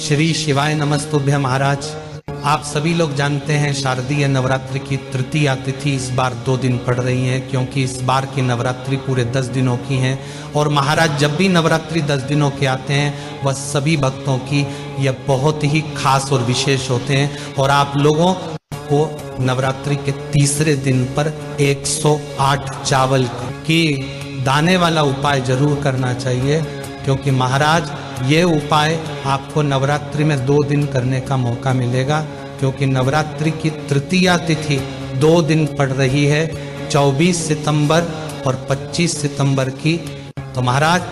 श्री शिवाय नमस्तुभ्यं महाराज। आप सभी लोग जानते हैं शारदीय नवरात्रि की तृतीया तिथि इस बार 2 दिन पड़ रही है, क्योंकि इस बार की नवरात्रि पूरे 10 दिनों की है। और महाराज जब भी नवरात्रि 10 दिनों के आते हैं वह सभी भक्तों की यह बहुत ही खास और विशेष होते हैं। और आप लोगों को नवरात्रि के तीसरे दिन पर 108 चावल की दाने वाला उपाय जरूर करना चाहिए, क्योंकि महाराज ये उपाय आपको नवरात्रि में 2 दिन करने का मौका मिलेगा, क्योंकि नवरात्रि की तृतीया तिथि 2 दिन पड़ रही है, 24 सितंबर और 25 सितंबर की। तो महाराज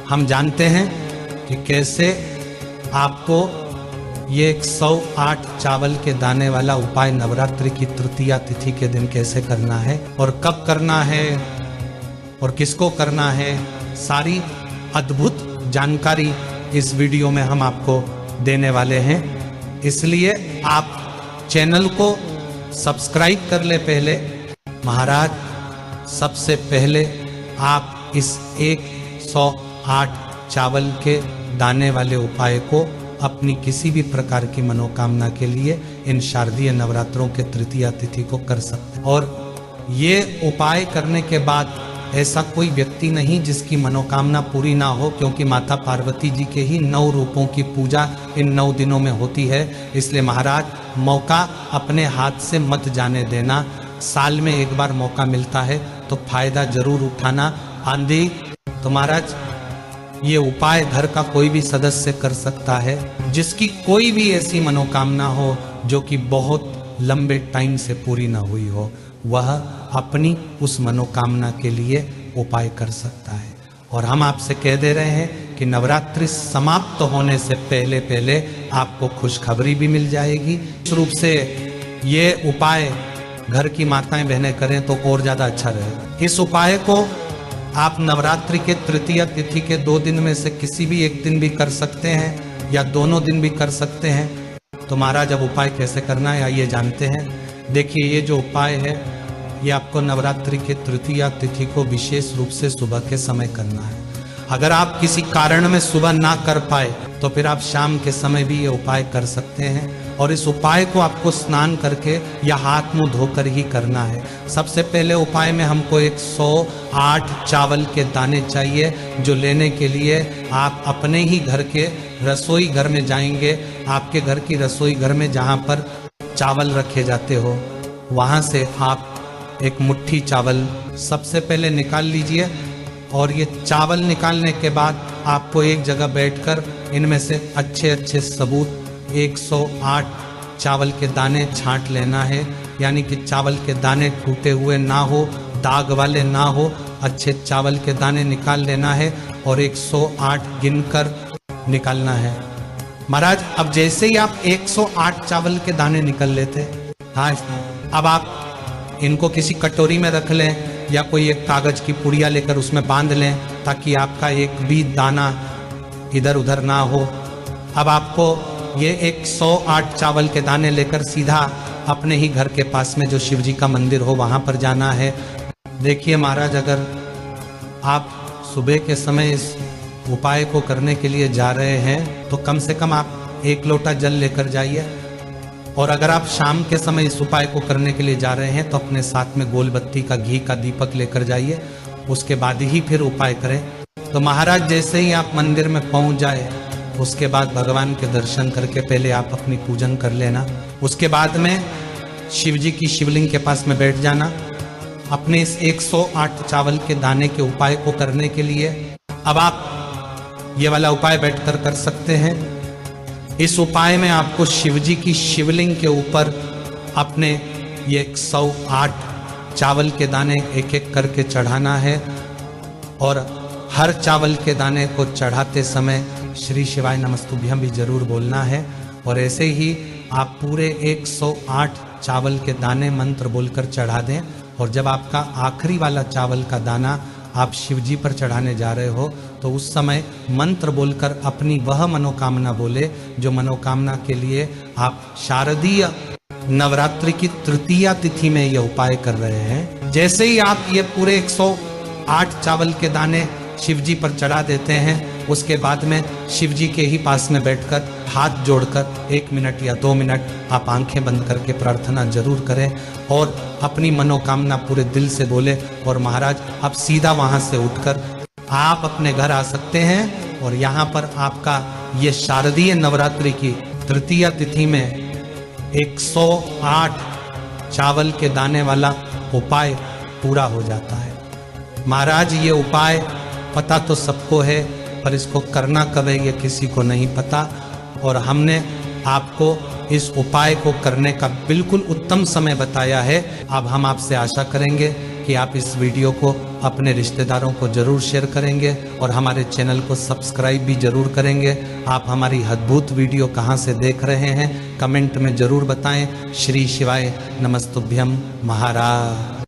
हम जानते हैं कि कैसे आपको ये 108 चावल के दाने वाला उपाय नवरात्रि की तृतीया तिथि के दिन कैसे करना है और कब करना है और किसको करना है, सारी अद्भुत जानकारी इस वीडियो में हम आपको देने वाले हैं। इसलिए आप चैनल को सब्सक्राइब कर ले। पहले महाराज सबसे पहले आप इस 108 चावल के दाने वाले उपाय को अपनी किसी भी प्रकार की मनोकामना के लिए इन शारदीय नवरात्रों के तृतीया तिथि को कर सकते हैं। और ये उपाय करने के बाद ऐसा कोई व्यक्ति नहीं जिसकी मनोकामना पूरी ना हो, क्योंकि माता पार्वती जी के ही 9 रूपों की पूजा इन 9 दिनों में होती है। इसलिए महाराज मौका अपने हाथ से मत जाने देना। साल में एक बार मौका मिलता है तो फायदा जरूर उठाना। आंधी तो महाराज ये उपाय घर का कोई भी सदस्य कर सकता है, जिसकी कोई भी ऐसी मनोकामना हो जो कि बहुत लंबे टाइम से पूरी ना हुई हो, वह अपनी उस मनोकामना के लिए उपाय कर सकता है। और हम आपसे कह दे रहे हैं कि नवरात्रि समाप्त होने से पहले पहले आपको खुशखबरी भी मिल जाएगी। इस रूप से ये उपाय घर की माताएं बहनें करें तो और ज़्यादा अच्छा रहेगा। इस उपाय को आप नवरात्रि के तृतीया तिथि के 2 दिन में से किसी भी एक दिन भी कर सकते हैं या दोनों दिन भी कर सकते हैं। तो महाराज अब उपाय कैसे करना है आइए जानते हैं। देखिए ये जो उपाय है ये आपको नवरात्रि के तृतीया तिथि को विशेष रूप से सुबह के समय करना है। अगर आप किसी कारण में सुबह ना कर पाए तो फिर आप शाम के समय भी ये उपाय कर सकते हैं। और इस उपाय को आपको स्नान करके या हाथ मुंह धोकर ही करना है। सबसे पहले उपाय में हमको 108 चावल के दाने चाहिए, जो लेने के लिए आप अपने ही घर के रसोई घर में जाएंगे। आपके घर की रसोई घर में जहाँ पर चावल रखे जाते हो वहाँ से आप एक मुट्ठी चावल सबसे पहले निकाल लीजिए। और ये चावल निकालने के बाद आपको एक जगह बैठकर इनमें से अच्छे अच्छे सबूत 108 चावल के दाने छांट लेना है। यानी कि चावल के दाने टूटे हुए ना हो, दाग वाले ना हो, अच्छे चावल के दाने निकाल लेना है और 108 गिनकर निकालना है। महाराज अब जैसे ही आप 108 चावल के दाने निकल लेते, हाँ अब आप इनको किसी कटोरी में रख लें या कोई एक कागज की पुड़िया लेकर उसमें बांध लें, ताकि आपका एक भी दाना इधर उधर ना हो। अब आपको ये 108 चावल के दाने लेकर सीधा अपने ही घर के पास में जो शिव जी का मंदिर हो वहाँ पर जाना है। देखिए महाराज अगर आप सुबह के समय इस उपाय को करने के लिए जा रहे हैं तो कम से कम आप 1 लोटा जल लेकर जाइए। और अगर आप शाम के समय इस उपाय को करने के लिए जा रहे हैं तो अपने साथ में गोल बत्ती का घी का दीपक लेकर जाइए, उसके बाद ही फिर उपाय करें। तो महाराज जैसे ही आप मंदिर में पहुंच जाए उसके बाद भगवान के दर्शन करके पहले आप अपनी पूजन कर लेना। उसके बाद में शिव जी की शिवलिंग के पास में बैठ जाना अपने इस 108 चावल के दाने के उपाय को करने के लिए। अब आप ये वाला उपाय बैठकर कर सकते हैं। इस उपाय में आपको शिव जी की शिवलिंग के ऊपर अपने ये 108 चावल के दाने एक एक करके चढ़ाना है। और हर चावल के दाने को चढ़ाते समय श्री शिवाय नमस्तुभ्यं भी जरूर बोलना है। और ऐसे ही आप पूरे 108 चावल के दाने मंत्र बोलकर चढ़ा दें। और जब आपका आखिरी वाला चावल का दाना आप शिव जी पर चढ़ाने जा रहे हो तो उस समय मंत्र बोलकर अपनी वह मनोकामना बोले जो मनोकामना के लिए आप शारदीय नवरात्रि की तृतीया तिथि में यह उपाय कर रहे हैं। जैसे ही आप ये पूरे 108 चावल के दाने शिव जी पर चढ़ा देते हैं उसके बाद में शिव जी के ही पास में बैठकर हाथ जोड़कर 1 मिनट या 2 मिनट आप आंखें बंद करके प्रार्थना जरूर करें और अपनी मनोकामना पूरे दिल से बोले। और महाराज आप सीधा वहां से उठकर आप अपने घर आ सकते हैं और यहाँ पर आपका ये शारदीय नवरात्रि की तृतीया तिथि में 108 चावल के दाने वाला उपाय पूरा हो जाता है। महाराज ये उपाय पता तो सबको है, पर इसको करना कब है ये किसी को नहीं पता। और हमने आपको इस उपाय को करने का बिल्कुल उत्तम समय बताया है। अब हम आपसे आशा करेंगे कि आप इस वीडियो को अपने रिश्तेदारों को जरूर शेयर करेंगे और हमारे चैनल को सब्सक्राइब भी जरूर करेंगे। आप हमारी अद्भुत वीडियो कहाँ से देख रहे हैं कमेंट में जरूर बताएं। श्री शिवाय नमस्तुभ्यम महाराज।